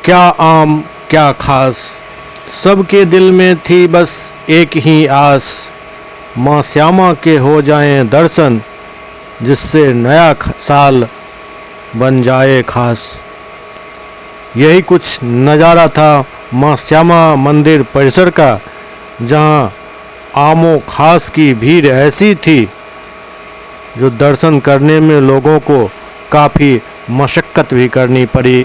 क्या आम क्या खास, सबके दिल में थी बस एक ही आस, माँ श्यामा के हो जाएं दर्शन, जिससे नया साल बन जाए खास। यही कुछ नज़ारा था माँ श्यामा मंदिर परिसर का, जहाँ आमों खास की भीड़ ऐसी थी जो दर्शन करने में लोगों को काफ़ी मशक्क़त भी करनी पड़ी,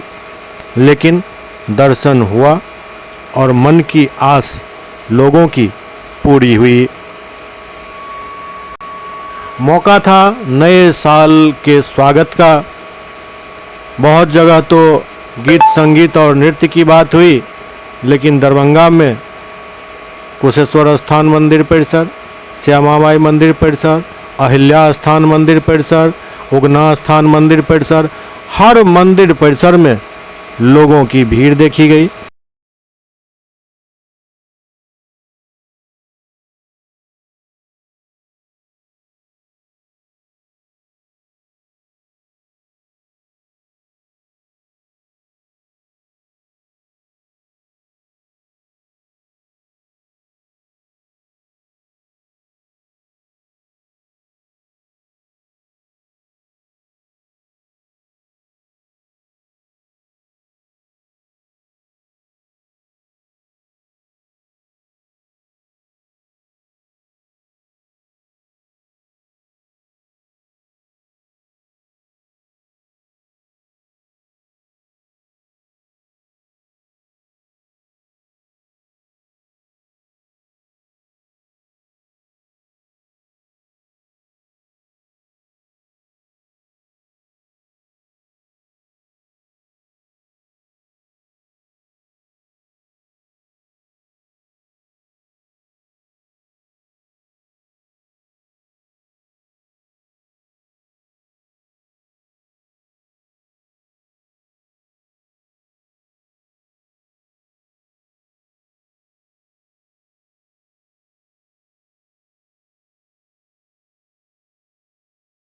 लेकिन दर्शन हुआ और मन की आस लोगों की पूरी हुई। मौका था नए साल के स्वागत का। बहुत जगह तो गीत संगीत और नृत्य की बात हुई, लेकिन दरभंगा में कुशेश्वर स्थान मंदिर परिसर, श्यामा माई मंदिर परिसर, अहिल्या स्थान मंदिर परिसर, उगना स्थान मंदिर परिसर, हर मंदिर परिसर में लोगों की भीड़ देखी गई।